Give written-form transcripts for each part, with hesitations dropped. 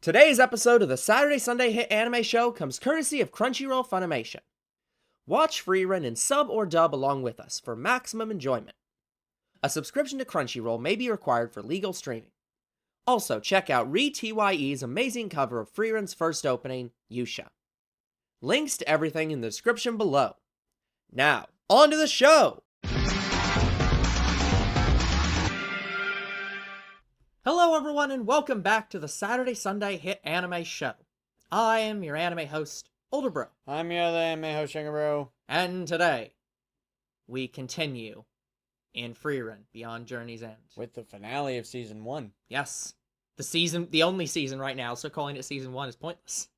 Today's episode of the Saturday Sunday Hit Anime Show comes courtesy of Crunchyroll Funimation. Watch Frieren in sub or dub along with us for maximum enjoyment. A subscription to Crunchyroll may be required for legal streaming. Also, check out Re-TYE's amazing cover of Frieren's first opening, Yusha. Links to everything in the description below. Now, on to the show! Hello everyone and welcome back to the Saturday Sunday Hit Anime Show. I am your anime host, Older Bro. I'm your other anime host, Younger Bro. And today, we continue in Frieren, Beyond Journey's End. With the finale of Season 1. Yes. The only season right now, so calling it Season 1 is pointless.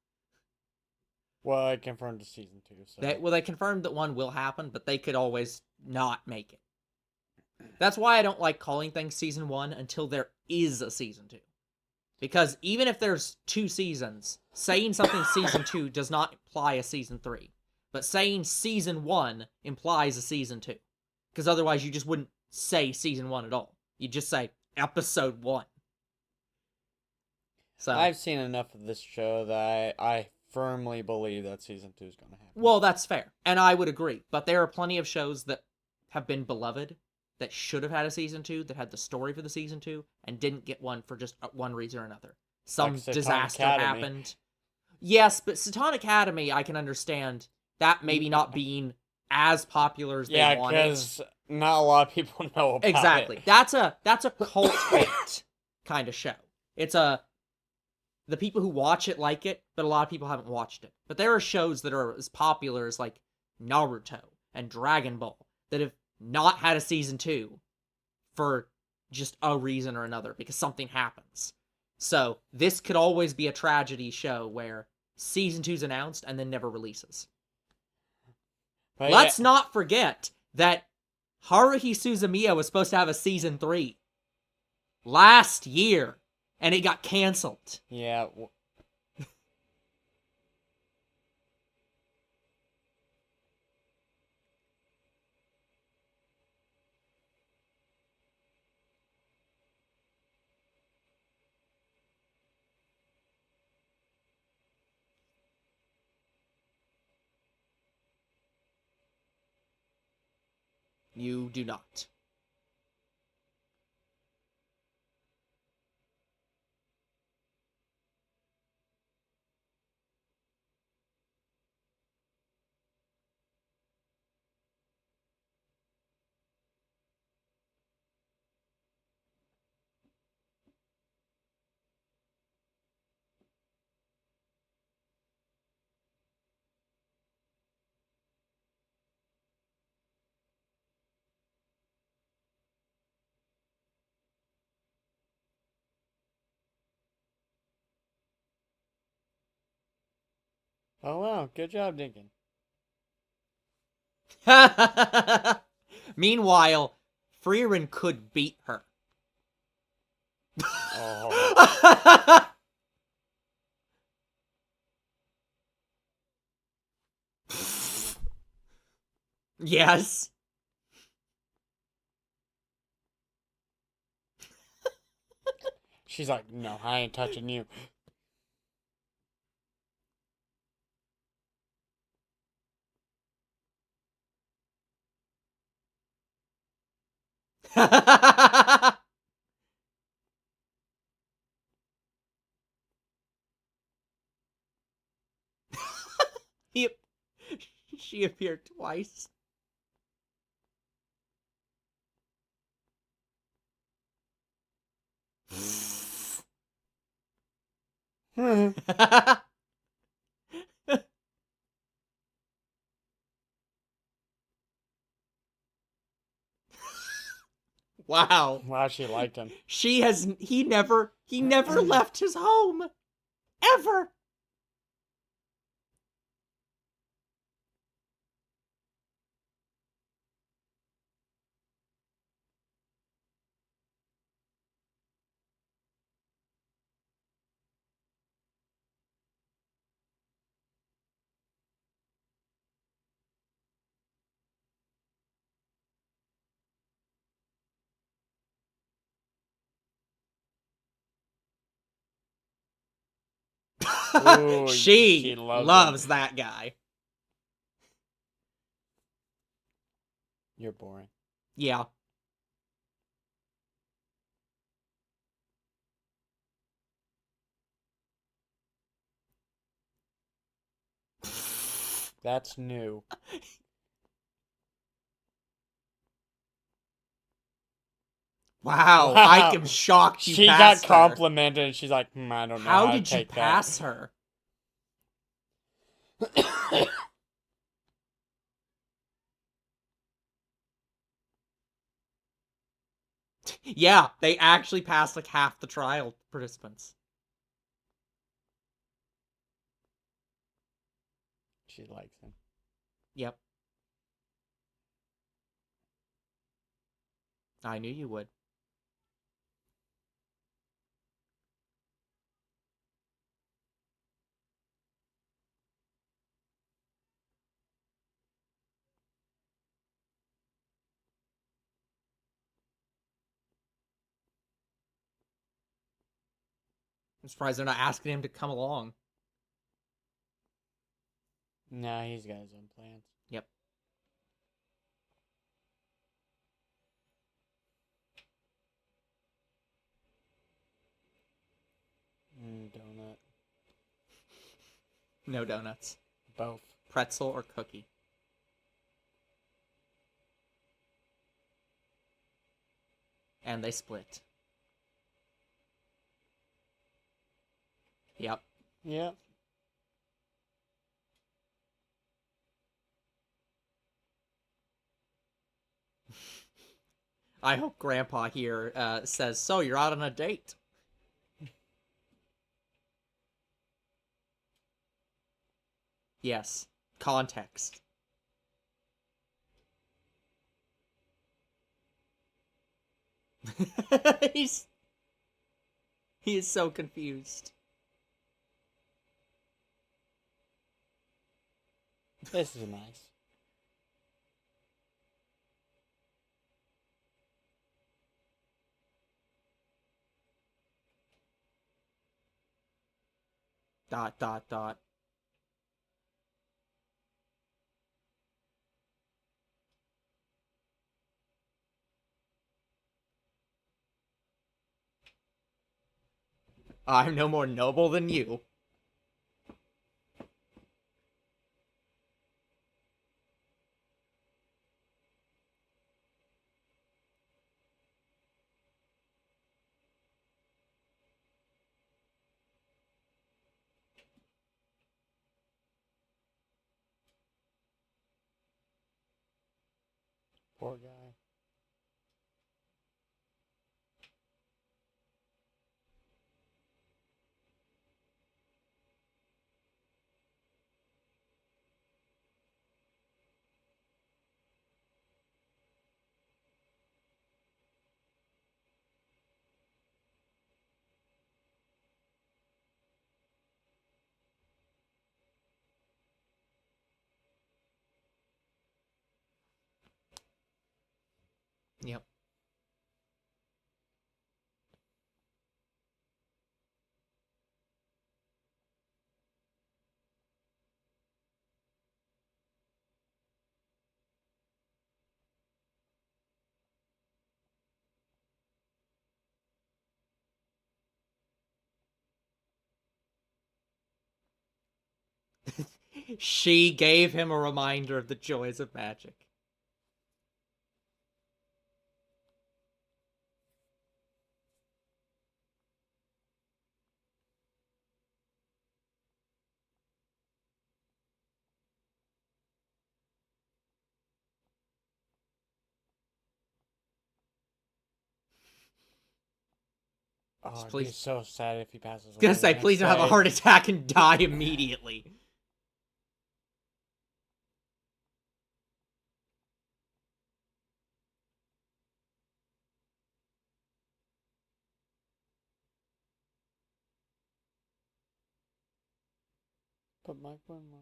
Well, I confirmed to Season 2, so... They confirmed that one will happen, but they could always not make it. That's why I don't like calling things Season 1 until there is a Season 2. Because even if there's 2 seasons, saying something Season 2 does not imply a Season 3. But saying Season 1 implies a Season 2. Because otherwise you just wouldn't say Season 1 at all. You'd just say Episode 1. So I've seen enough of this show that I firmly believe that Season 2 is going to happen. Well, that's fair. And I would agree. But there are plenty of shows that have been beloved that should have had a Season 2, that had the story for the Season 2, and didn't get one for just one reason or another. Some Like disaster Academy. happened. Yes, but Satan Academy, I can understand that maybe not being as popular as they wanted. Yeah, because not a lot of people know about Exactly. it. That's a cult hit kind of show. It's the people who watch it like it, but a lot of people haven't watched it. But there are shows that are as popular as like Naruto and Dragon Ball that have not had a Season 2 for just a reason or another, because something happens. So this could always be a tragedy show where Season 2's announced and then never releases. But Let's not forget that Haruhi Suzumiya was supposed to have a Season 3 last year, and it got canceled. Yeah. You do not. Oh, wow. Good job, Dinkin. Meanwhile, Frieren could beat her. Oh. Yes. She's like, no, I ain't touching you. He, she appeared twice. Wow. Wow, she liked him. He never left his home. Ever. Ooh, she loves loves him. that guy. You're boring. Yeah. That's new. Wow, I Wow. am shocked you She got passed her. complimented and she's like, I don't know How how to did you take pass her? that. Yeah, they actually passed like half the trial participants. She likes him. Yep. I knew you would. I'm surprised they're not asking him to come along. Nah, he's got his own plans. Yep. Donut. No donuts. Both. Pretzel or cookie. And they split. Yep. Yep. I hope Grandpa here says, so you're out on a date. Yes. Context. He's... He is so confused. This is nice. Dot, dot, dot. I'm no more noble than you. Poor guy. Yep. She gave him a reminder of the joys of magic. Oh, Just I'd be please... so sad if he passes away. Gonna the say, next please don't have a day. heart attack and die immediately. But my grandma.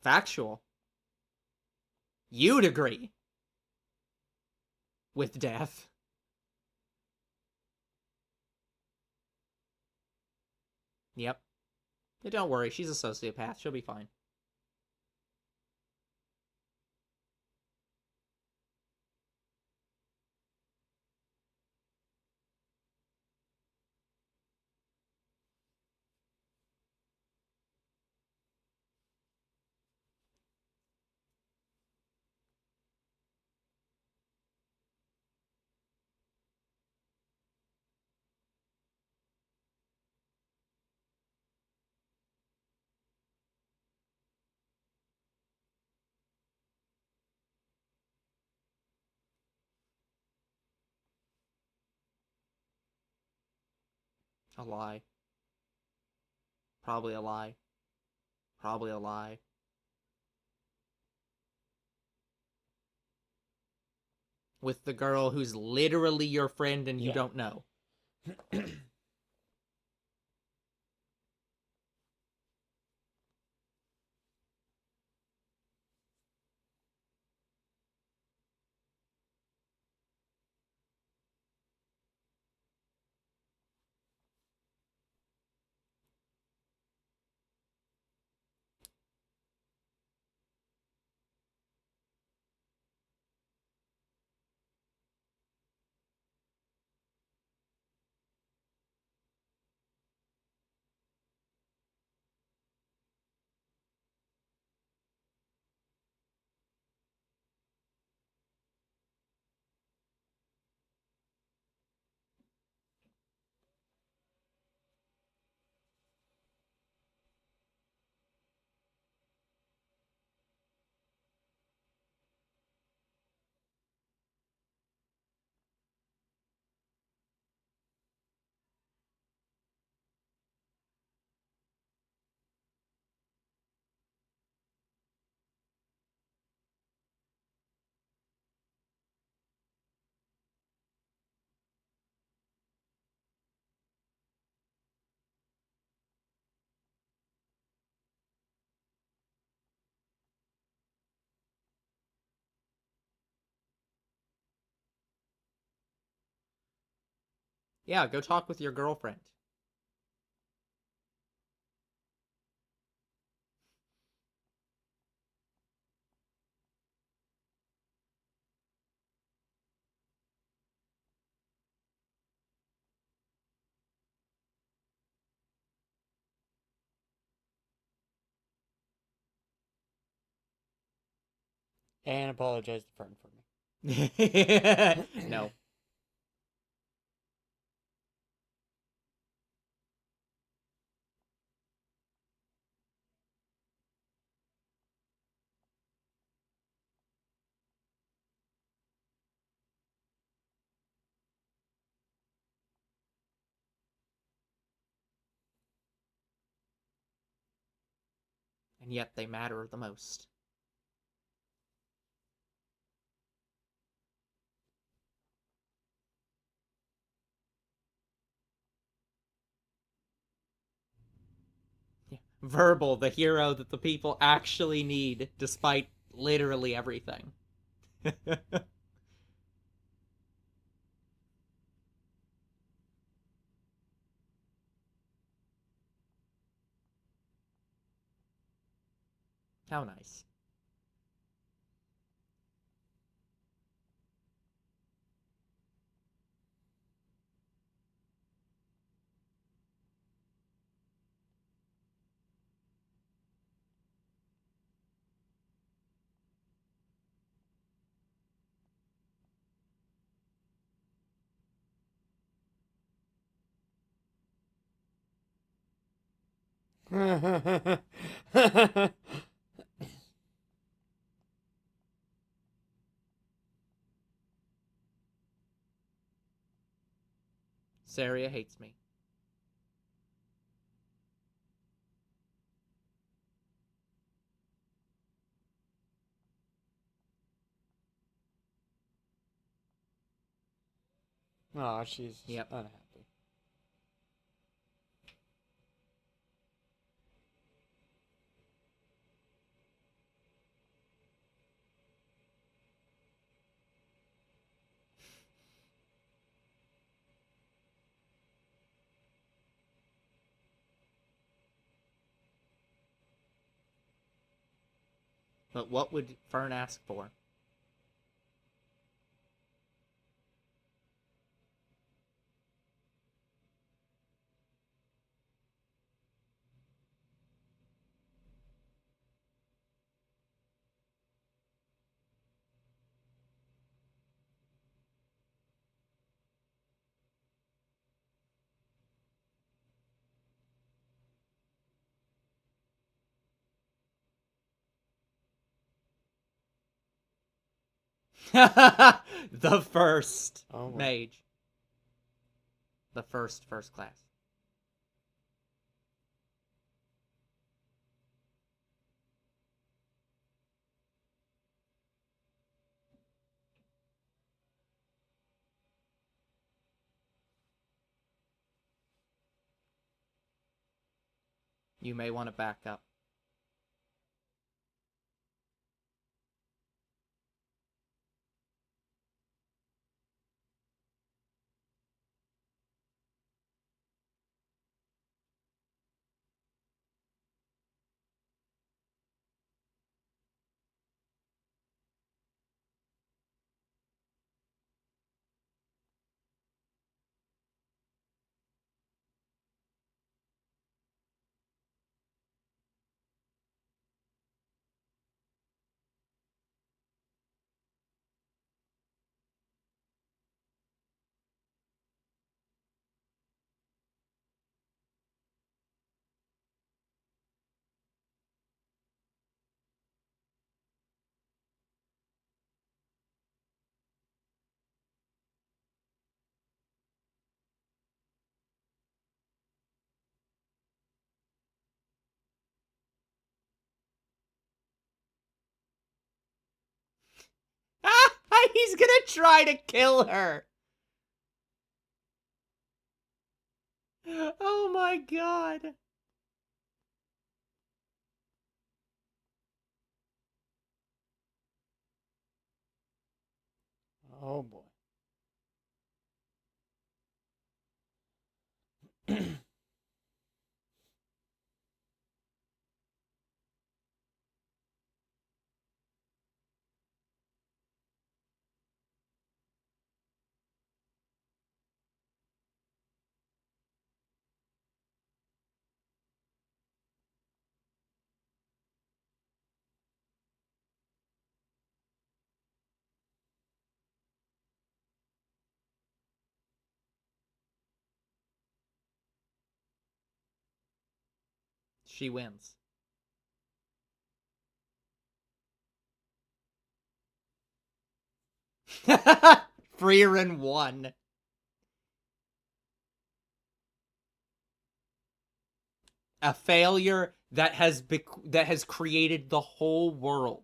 Factual. You'd agree with death. Yep. Don't worry, she's a sociopath. She'll be fine. A lie. Probably a lie. Probably a lie. With the girl who's literally your friend and you don't know. Yeah, go talk with your girlfriend. And apologize to Frieren for me. No. And yet they matter the most. Yeah. Verbal, the hero that the people actually need, despite literally everything. How nice. Saria hates me. Oh, she's Yep. unhappy. But what would Fern ask for? The first mage. The first class. You may want to back up. He's gonna try to kill her. Oh my god. Oh boy. She wins. Frieren won. A failure that has created the whole world.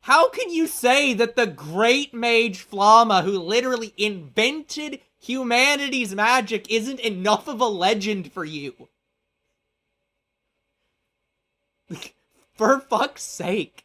How can you say that the great mage Flama, who literally invented humanity's magic, isn't enough of a legend for you? For fuck's sake.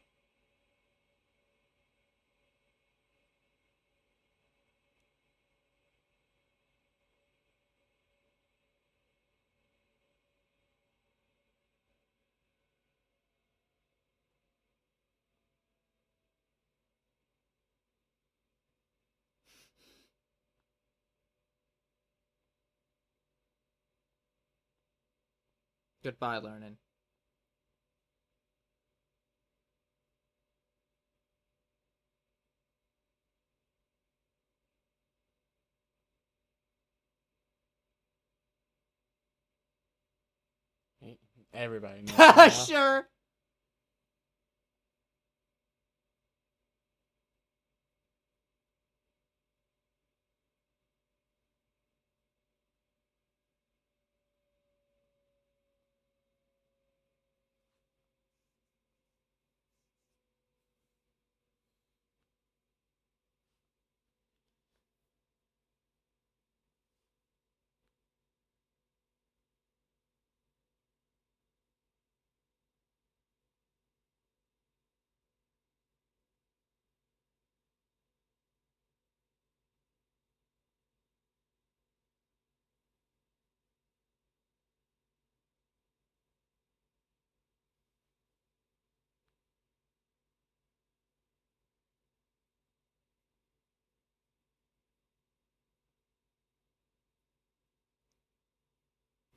Goodbye, learning. Everybody knows now. Sure.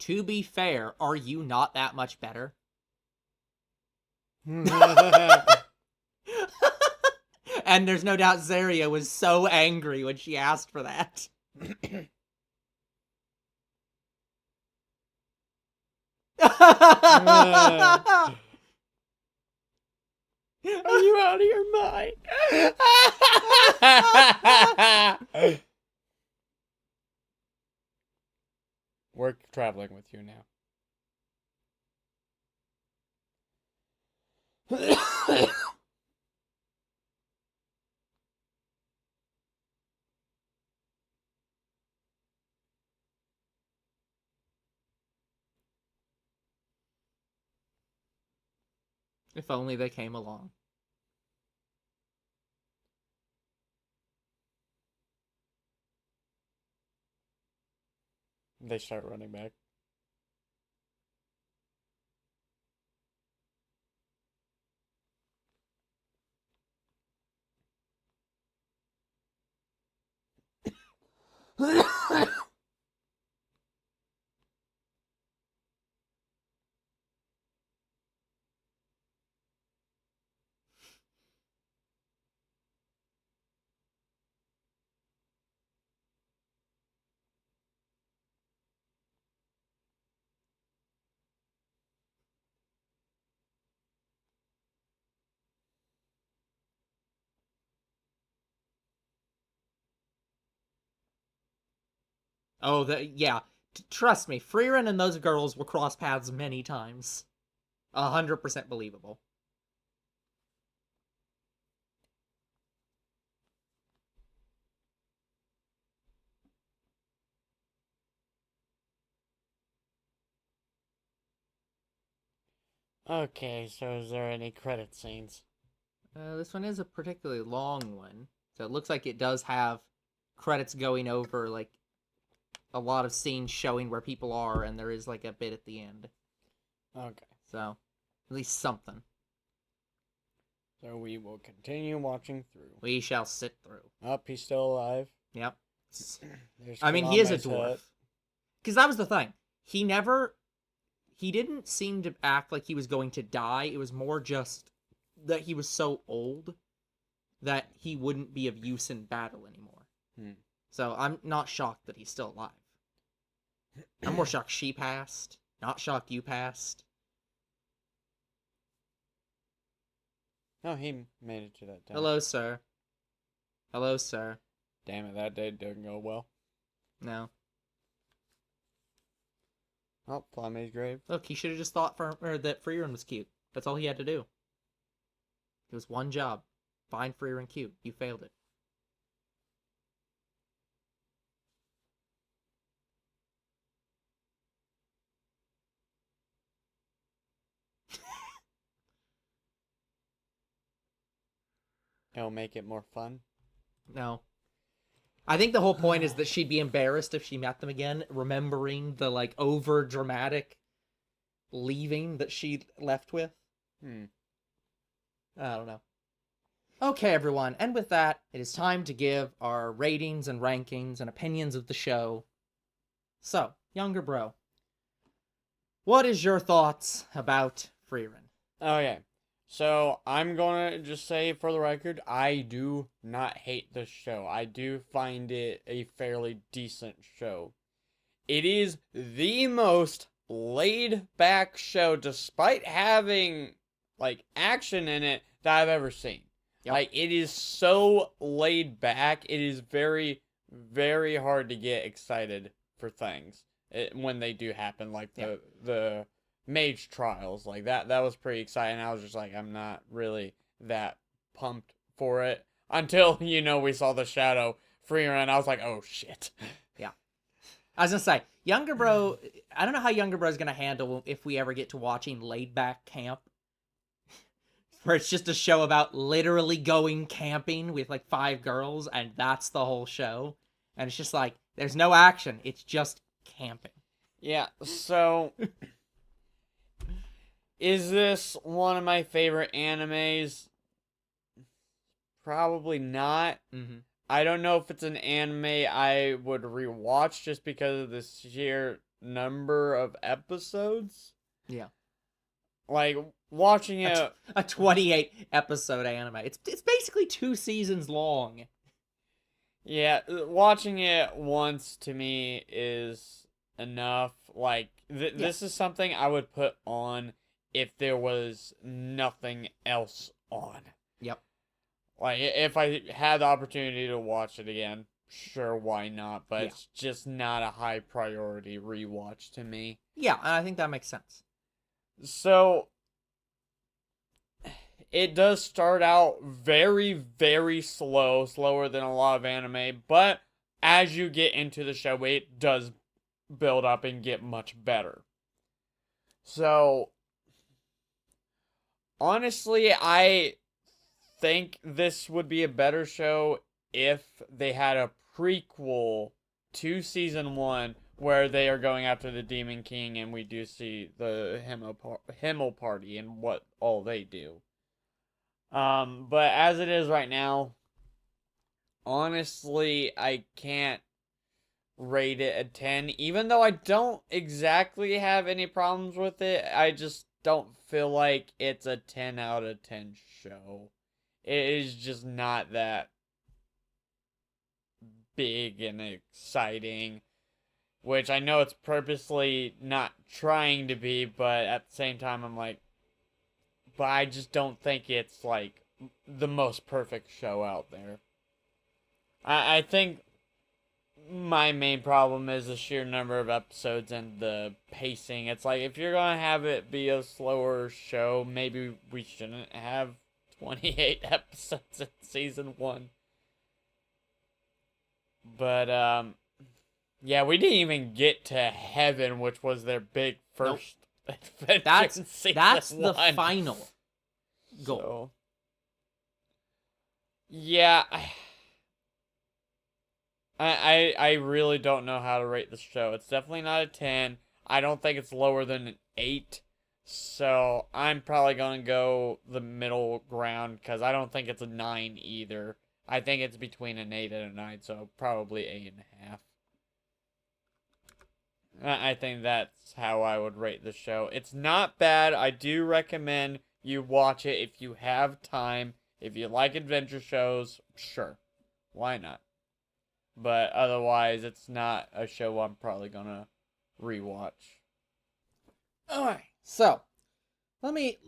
To be fair, are you not that much better? And there's no doubt Zarya was so angry when she asked for that. Are you out of your mind? We're traveling with you now. If only they came along. They start running back. Oh, yeah. Trust me, Frieren and those girls will cross paths many times. 100% believable. Okay, so is there any credit scenes? This one is a particularly long one, so it looks like it does have credits going over, like, a lot of scenes showing where people are, and there is, like, a bit at the end. Okay. So, at least something. So we will continue watching through. We shall sit through. He's still alive. Yep. There's I mean, he is a Kalame's dwarf. hut. Because that was the thing. He didn't seem to act like he was going to die. It was more just that he was so old that he wouldn't be of use in battle anymore. So I'm not shocked that he's still alive. I'm more shocked she passed. Not shocked you passed. Oh, he made it to that town. Hello, sir. Hello, sir. Damn it, that day didn't go well. No. Oh, Flame's grave. Look, he should have just thought that Frieren was cute. That's all he had to do. It was one job. Find Frieren cute. You failed it. It'll make it more fun. No. I think the whole point is that she'd be embarrassed if she met them again, remembering the, like, over-dramatic leaving that she left with. I don't know. Okay, everyone, and with that, it is time to give our ratings and rankings and opinions of the show. So, younger bro, what is your thoughts about Frieren? Okay. So, I'm gonna just say for the record, I do not hate this show. I do find it a fairly decent show. It is the most laid-back show, despite having, like, action in it, that I've ever seen. Yep. Like, it is so laid back, it is very, very hard to get excited for things when they do happen, like the mage trials. Like, that was pretty exciting. I was just like, I'm not really that pumped for it until, we saw the shadow Frieren, and I was like, oh shit. Yeah. I was gonna say, younger bro, I don't know how younger bro's gonna handle if we ever get to watching Laid Back Camp, where it's just a show about literally going camping with, like, 5 girls, and that's the whole show. And it's just like, there's no action, it's just camping. Yeah, so is this one of my favorite animes? Probably not. I don't know if it's an anime I would rewatch just because of the sheer number of episodes. Yeah. Like, watching it... A 28 episode anime. It's basically 2 seasons long. Yeah, watching it once to me is enough. Like, this is something I would put on if there was nothing else on. Yep. Like, if I had the opportunity to watch it again, sure, why not? But it's just not a high priority rewatch to me. Yeah, and I think that makes sense. So, it does start out very, very slow, slower than a lot of anime, but as you get into the show, it does build up and get much better. So, honestly, I think this would be a better show if they had a prequel to season 1 where they are going after the Demon King and we do see the Himmel Party and what all they do. But as it is right now, honestly, I can't rate it a 10. Even though I don't exactly have any problems with it, I just don't feel like it's a 10 out of 10 show. It is just not that big and exciting, which I know it's purposely not trying to be, but at the same time I'm like, but I just don't think it's like the most perfect show out there. I think my main problem is the sheer number of episodes and the pacing. It's like, if you're gonna have it be a slower show, maybe we shouldn't have 28 episodes in season 1. But, yeah, we didn't even get to Heaven, which was their big first adventure. That's the final goal. So, yeah, I really don't know how to rate this show. It's definitely not a 10. I don't think it's lower than an 8. So I'm probably going to go the middle ground because I don't think it's a 9 either. I think it's between an 8 and a 9, so probably 8.5. I think that's how I would rate the show. It's not bad. I do recommend you watch it if you have time. If you like adventure shows, sure. Why not? But otherwise, it's not a show I'm probably gonna rewatch. Alright, so let me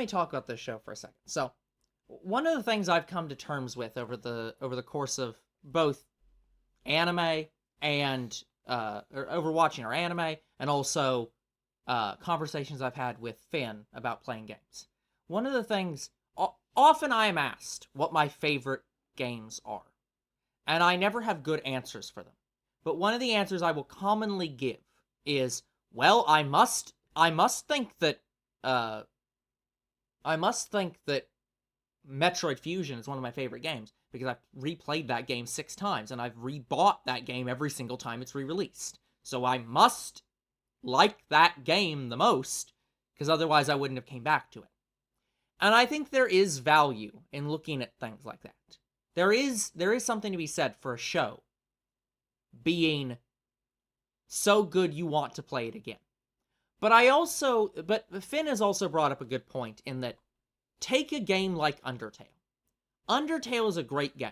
talk about this show for a second. So, one of the things I've come to terms with over the course of both anime and or over watching our anime and also conversations I've had with Finn about playing games. One of the things, often I am asked what my favorite games are, and I never have good answers for them. But one of the answers I will commonly give is, well, I must think that Metroid Fusion is one of my favorite games because I've replayed that game 6 times and I've rebought that game every single time it's re-released. So I must like that game the most because otherwise I wouldn't have came back to it. And I think there is value in looking at things like that. There is something to be said for a show being so good you want to play it again. But Finn has also brought up a good point in that take a game like Undertale. Undertale is a great game.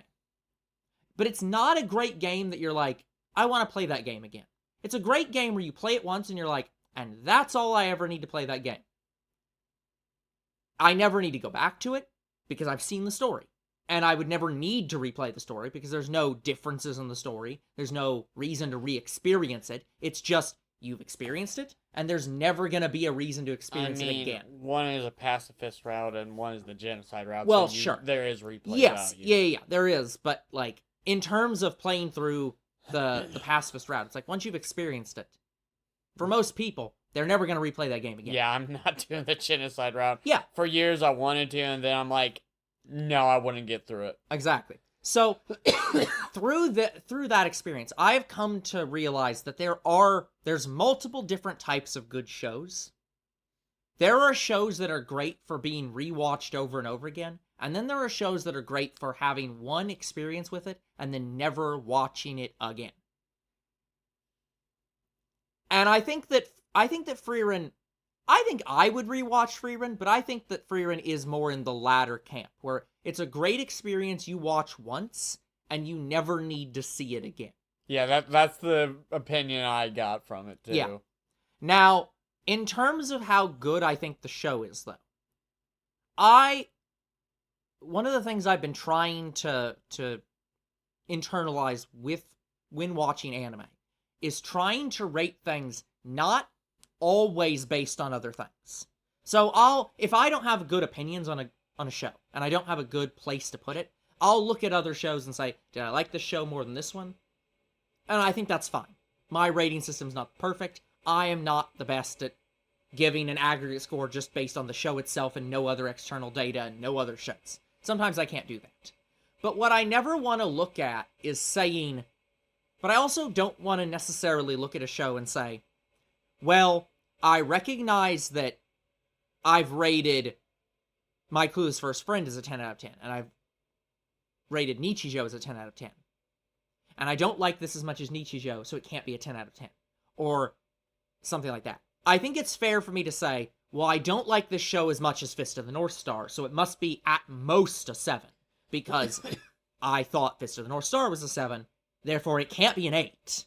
But it's not a great game that you're like, I want to play that game again. It's a great game where you play it once and you're like, and that's all I ever need to play that game. I never need to go back to it because I've seen the story. And I would never need to replay the story because there's no differences in the story. There's no reason to re-experience it. It's just, you've experienced it, and there's never going to be a reason to experience it again. One is a pacifist route, and one is the genocide route. Well, so sure. There is replay value. Yeah, there is. But, like, in terms of playing through the pacifist route, it's like, once you've experienced it, for most people, they're never going to replay that game again. Yeah, I'm not doing the genocide route. Yeah. For years, I wanted to, and then I'm like, no, I wouldn't get through it. Exactly. So, through that experience, I've come to realize that there's multiple different types of good shows. There are shows that are great for being rewatched over and over again, and then there are shows that are great for having one experience with it and then never watching it again. And I think that Frieren, I think I would rewatch Frieren, but I think that Frieren is more in the latter camp, where it's a great experience you watch once and you never need to see it again. Yeah, that's the opinion I got from it too. Yeah. Now, in terms of how good I think the show is, though, one of the things I've been trying to internalize when watching anime is trying to rate things not always based on other things. So if I don't have good opinions on a show and I don't have a good place to put it, I'll look at other shows and say, did I like this show more than this one? And I think that's fine. My rating system's not perfect. I am not the best at giving an aggregate score just based on the show itself and no other external data and no other shows. Sometimes I can't do that. But what I never want to look at is saying, but I also don't want to necessarily look at a show and say, well, I recognize that I've rated My Clueless First Friend as a 10 out of 10, and I've rated Nichijou as a 10 out of 10. And I don't like this as much as Nichijou, so it can't be a 10 out of 10. Or something like that. I think it's fair for me to say, well, I don't like this show as much as Fist of the North Star, so it must be at most a 7. Because I thought Fist of the North Star was a 7, therefore it can't be an 8.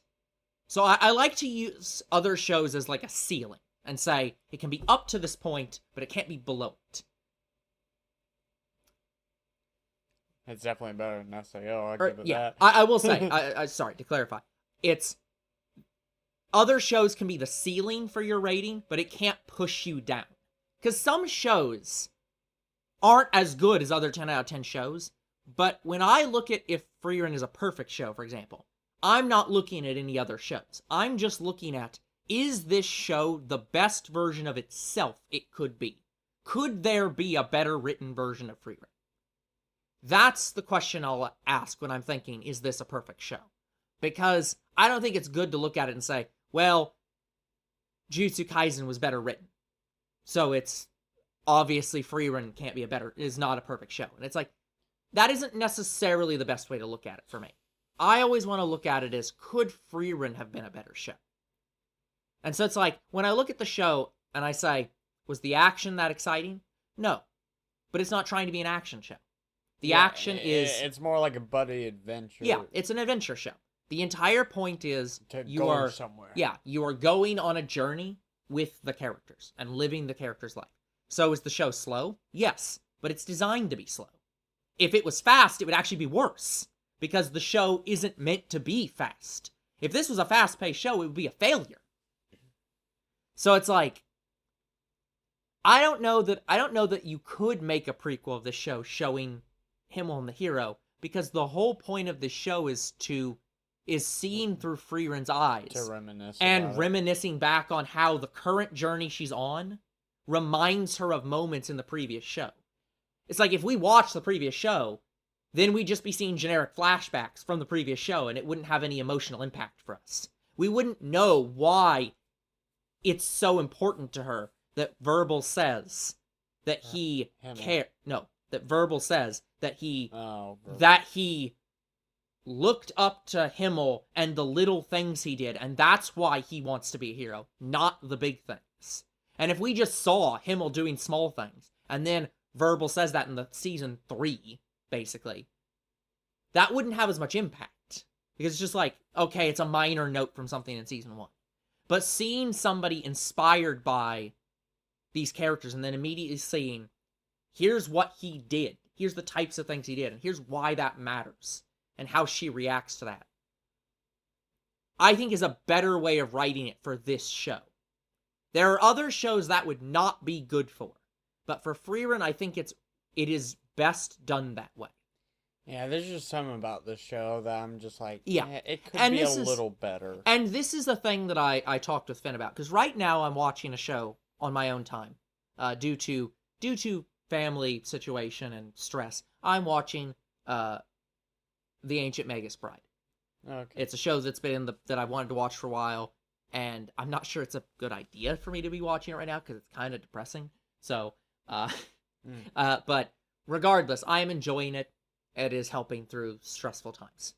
So I like to use other shows as like a ceiling, and say, it can be up to this point, but it can't be below it. It's definitely better than SAO, I'll give it that. I will say, sorry, to clarify, it's, other shows can be the ceiling for your rating, but it can't push you down. Because some shows aren't as good as other 10 out of 10 shows, but when I look at if Frieren is a perfect show, for example, I'm not looking at any other shows. I'm just looking at, is this show the best version of itself it could be? Could there be a better written version of Frieren? That's the question I'll ask when I'm thinking, is this a perfect show? Because I don't think it's good to look at it and say, well, Jujutsu Kaisen was better written, so it's obviously Frieren is not a perfect show. And it's like, that isn't necessarily the best way to look at it for me. I always want to look at it as, could Frieren have been a better show? And so it's like, when I look at the show and I say, was the action that exciting? No. But it's not trying to be an action show. The action is... It's more like a buddy adventure. Yeah, it's an adventure show. The entire point is you are somewhere. Yeah, you are going on a journey with the characters and living the character's life. So is the show slow? Yes, but it's designed to be slow. If it was fast, it would actually be worse, because the show isn't meant to be fast. If this was a fast-paced show, it would be a failure. So it's like, I don't know that you could make a prequel of this show showing Himmel and the hero, because the whole point of this show is seeing through Frieren's eyes. To reminisce. And reminiscing back on how the current journey she's on reminds her of moments in the previous show. It's like, if we watch the previous show, then we'd just be seeing generic flashbacks from the previous show, and it wouldn't have any emotional impact for us. We wouldn't know why it's so important to her that Verbal says that he that Verbal says that he looked up to Himmel and the little things he did, and that's why he wants to be a hero, not the big things. And if we just saw Himmel doing small things, and then Verbal says that in the season 3, basically, that wouldn't have as much impact. Because it's just like, okay, it's a minor note from something in season 1. But seeing somebody inspired by these characters and then immediately seeing, here's what he did, here's the types of things he did, and here's why that matters, and how she reacts to that, I think is a better way of writing it for this show. There are other shows that would not be good for, but for Frieren, I think it is best done that way. Yeah, there's just something about this show that I'm just like, yeah, it could be a little better. And this is the thing that I talked with Finn about, because right now I'm watching a show on my own time, due to family situation and stress. I'm watching The Ancient Magus Bride. Okay. It's a show that's been that I wanted to watch for a while, and I'm not sure it's a good idea for me to be watching it right now because it's kind of depressing. So, but regardless, I am enjoying it. It is helping through stressful times.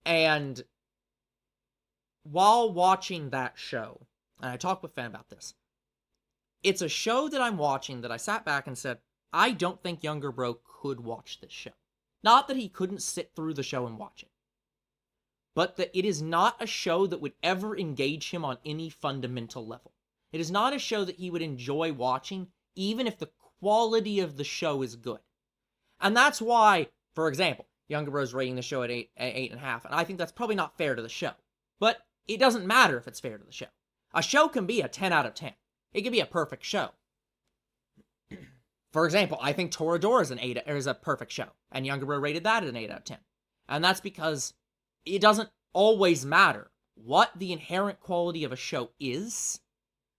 And while watching that show, and I talked with Fen about this, it's a show that I'm watching that I sat back and said, I don't think younger bro could watch this show. Not that he couldn't sit through the show and watch it, but that it is not a show that would ever engage him on any fundamental level. It is not a show that he would enjoy watching, even if the quality of the show is good. And that's why, for example, younger bro's rating the show at 8.5, and I think that's probably not fair to the show. But it doesn't matter if it's fair to the show. A show can be a 10 out of 10. It can be a perfect show. For example, I think Toradora is a perfect show, and younger bro rated that at an 8 out of 10. And that's because it doesn't always matter what the inherent quality of a show is.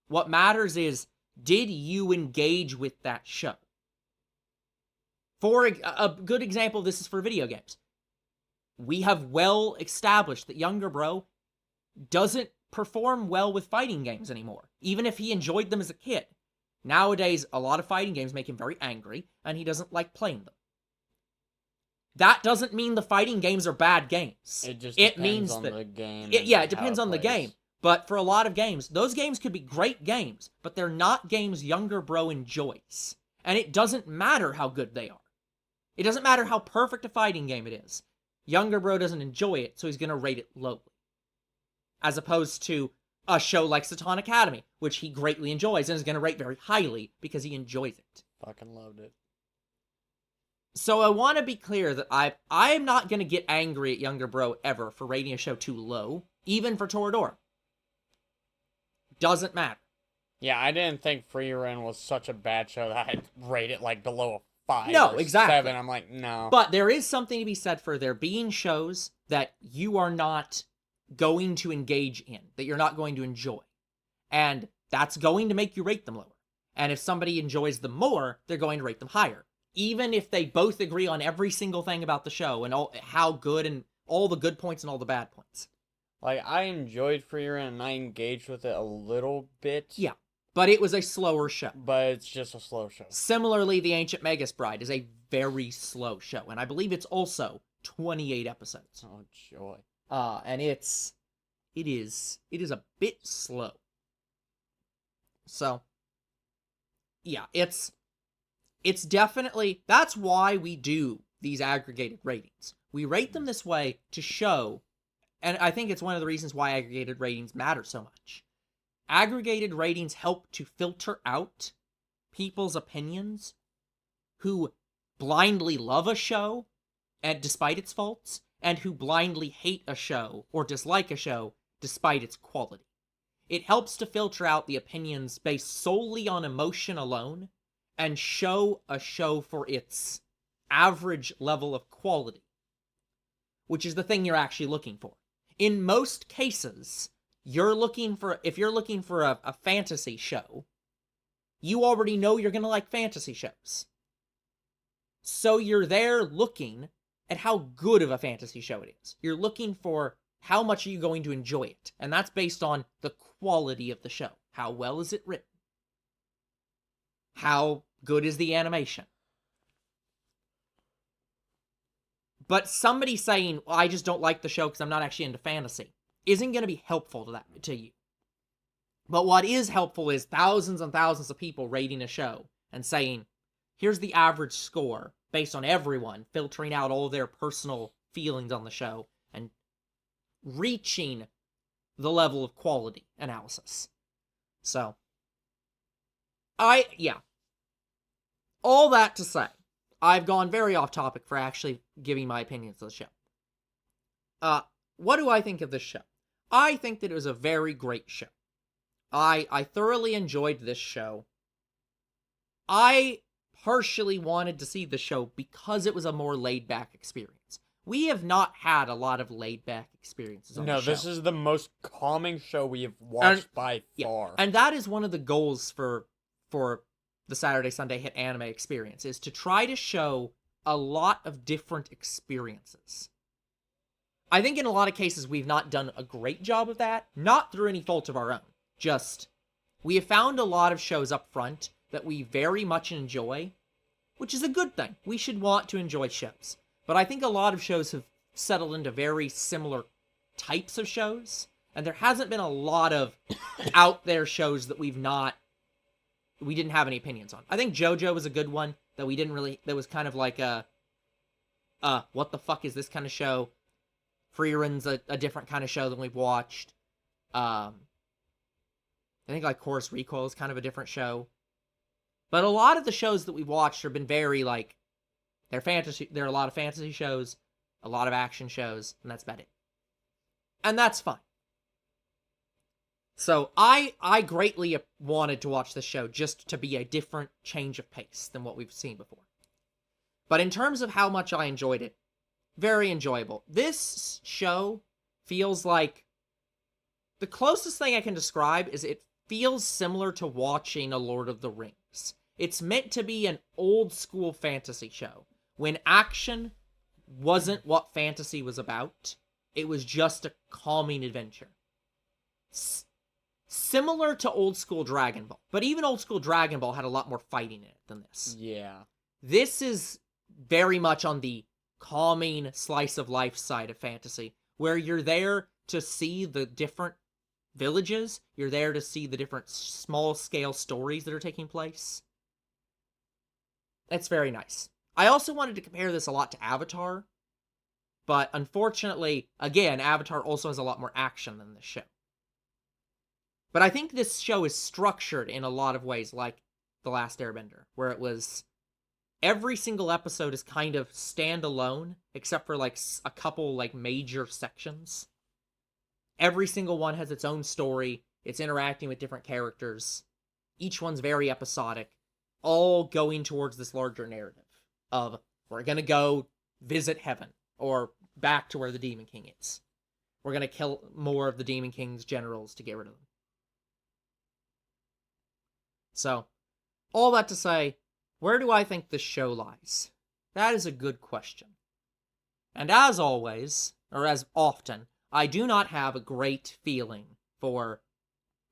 What matters is, did you engage with that show? For a good example of this is for video games. We have well established that younger bro doesn't perform well with fighting games anymore, even if he enjoyed them as a kid. Nowadays, a lot of fighting games make him very angry, and he doesn't like playing them. That doesn't mean the fighting games are bad games. It just depends on the game. It depends on the game. But for a lot of games, those games could be great games, but they're not games younger bro enjoys. And it doesn't matter how good they are. It doesn't matter how perfect a fighting game it is. Younger bro doesn't enjoy it, so he's going to rate it lowly. As opposed to a show like Satan Academy, which he greatly enjoys and is going to rate very highly because he enjoys it. Fucking loved it. So I want to be clear that I am not going to get angry at younger bro ever for rating a show too low, even for Toradora. Doesn't matter. Yeah, I didn't think Frieren was such a bad show that I'd rate it like below a 5 No, or exactly. 7. I'm like, no. But there is something to be said for there being shows that you are not going to engage in, that you're not going to enjoy. And that's going to make you rate them lower. And if somebody enjoys them more, they're going to rate them higher. Even if they both agree on every single thing about the show and how good and all the good points and all the bad points. Like, I enjoyed Frieren and I engaged with it a little bit. Yeah, but it was a slower show. But it's just a slow show. Similarly, The Ancient Magus Bride is a very slow show, and I believe it's also 28 episodes. Oh, joy. And it is a bit slow. So, yeah, it's definitely, that's why we do these aggregated ratings. We rate them this way to show, and I think it's one of the reasons why aggregated ratings matter so much. Aggregated ratings help to filter out people's opinions who blindly love a show, and despite its faults, and who blindly hate a show or dislike a show despite its quality. It helps to filter out the opinions based solely on emotion alone and show a show for its average level of quality, which is the thing you're actually looking for. In most cases, if you're looking for a fantasy show, you already know you're going to like fantasy shows. So you're there looking at how good of a fantasy show it is. You're looking for how much are you going to enjoy it, and that's based on the quality of the show. How well is it written? How good is the animation? But somebody saying, well, I just don't like the show because I'm not actually into fantasy, isn't going to be helpful to you. But what is helpful is thousands and thousands of people rating a show and saying, here's the average score based on everyone, filtering out all their personal feelings on the show and reaching the level of quality analysis. So, all that to say, I've gone very off topic for actually giving my opinions of the show. What do I think of this show? I think that it was a very great show. I thoroughly enjoyed this show. I partially wanted to see the show because it was a more laid-back experience. We have not had a lot of laid-back experiences on the show. No, this is the most calming show we have watched by far. And that is one of the goals for the Saturday Sunday Hit anime experience, is to try to show a lot of different experiences. I think in a lot of cases we've not done a great job of that, not through any fault of our own. Just, we have found a lot of shows up front that we very much enjoy, which is a good thing. We should want to enjoy shows. But I think a lot of shows have settled into very similar types of shows, And there hasn't been a lot of out there shows that we didn't have any opinions on. I think JoJo was a good one that that was kind of like what the fuck is this kind of show? Frieren's a different kind of show than we've watched. I think like Chorus Recoil is kind of a different show. But a lot of the shows that we've watched have been very like, they're a lot of fantasy shows, a lot of action shows, and that's about it. And that's fine. So I greatly wanted to watch this show just to be a different change of pace than what we've seen before. But in terms of how much I enjoyed it, very enjoyable. This show feels like, the closest thing I can describe is it feels similar to watching a Lord of the Rings. It's meant to be an old school fantasy show, when action wasn't what fantasy was about. It was just a calming adventure. Similar to old school Dragon Ball. But even old school Dragon Ball had a lot more fighting in it than this. Yeah. This is very much on the calming slice of life side of fantasy, where you're there to see the different villages, you're there to see the different small scale stories that are taking place. It's very nice. I also wanted to compare this a lot to Avatar, but unfortunately, again, Avatar also has a lot more action than this show. But I think this show is structured in a lot of ways like The Last Airbender, where it was every single episode is kind of standalone, except for like a couple like major sections. Every single one has its own story. It's interacting with different characters. Each one's very episodic, all going towards this larger narrative of, we're gonna go visit heaven, or back to where the Demon King is. We're gonna kill more of the Demon King's generals to get rid of them. So, all that to say, where do I think this show lies? That is a good question. And as always, or as often, I do not have a great feeling for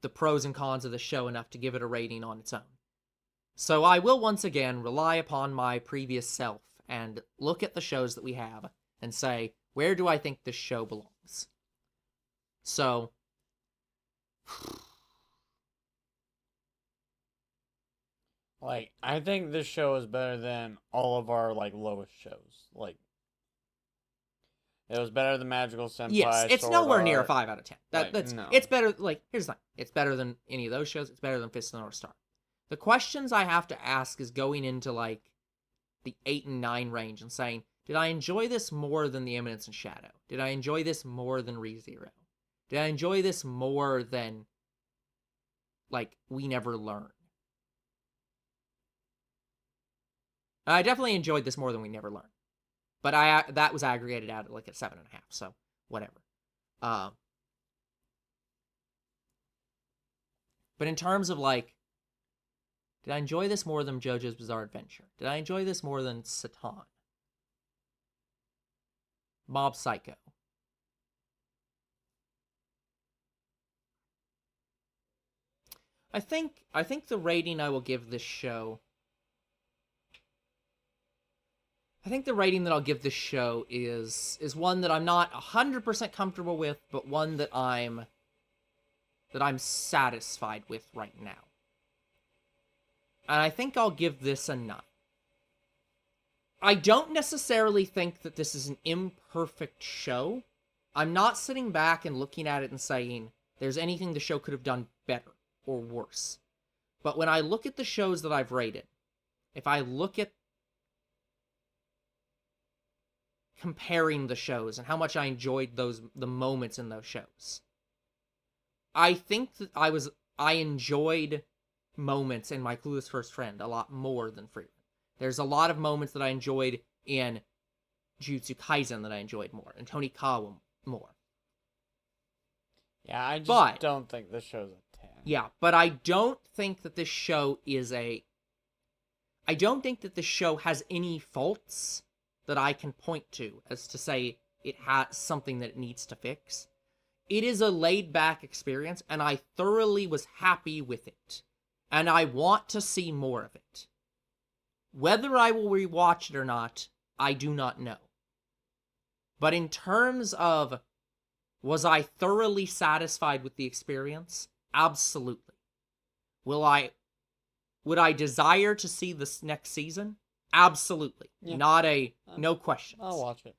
the pros and cons of the show enough to give it a rating on its own. So I will once again rely upon my previous self and look at the shows that we have and say, where do I think this show belongs? So, Like, I think this show is better than all of our, like, lowest shows. Like, it was better than Magical Senpai. yes, it's Sword nowhere near a Art. 5 out of 10. That's no. It's better, like, here's the thing. It's better than any of those shows. It's better than Fist of the North Star. The questions I have to ask is going into, like, the 8 and 9 range and saying, did I enjoy this more than The Eminence and Shadow? Did I enjoy this more than ReZero? Did I enjoy this more than, like, We Never Learn? I definitely enjoyed this more than We Never Learn. But that was aggregated out at like a 7.5, so whatever. But in terms of like, did I enjoy this more than JoJo's Bizarre Adventure? Did I enjoy this more than Satan? Mob Psycho? I think the rating I will give this show, I think the rating that I'll give this show is one that I'm not 100% comfortable with, but one that I'm satisfied with right now. And I think I'll give this a 9. I don't necessarily think that this is an imperfect show. I'm not sitting back and looking at it and saying there's anything the show could have done better or worse. But when I look at the shows that I've rated, if I look at comparing the shows and how much I enjoyed the moments in those shows, I think that I enjoyed moments in My Clueless First Friend a lot more than Frieren. There's a lot of moments that I enjoyed in Jujutsu Kaisen that I enjoyed more, and Tony Kawa more. Yeah, I just don't think this show's a 10. Yeah, but I don't think that this show I don't think that this show has any faults that I can point to as to say it has something that it needs to fix. It is a laid-back experience, and I thoroughly was happy with it. And I want to see more of it. Whether I will rewatch it or not, I do not know. But in terms of Was I thoroughly satisfied with the experience? Absolutely. Would I desire to see this next season? Absolutely. Yeah. No questions. I'll watch it.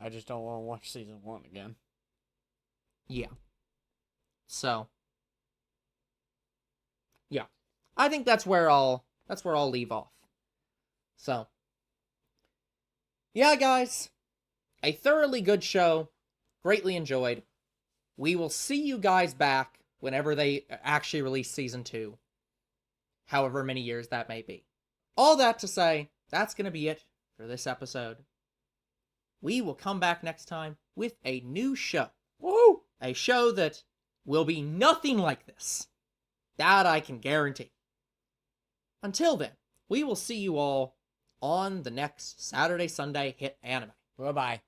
I just don't want to watch season 1 again. Yeah. So, yeah. I think that's where I'll leave off. So, yeah, guys. A thoroughly good show. Greatly enjoyed. We will see you guys back whenever they actually release season 2. However many years that may be. All that to say, that's going to be it for this episode. We will come back next time with a new show. Woo! A show that will be nothing like this. That I can guarantee. Until then, we will see you all on the next Saturday, Sunday Hit Anime. Bye-bye.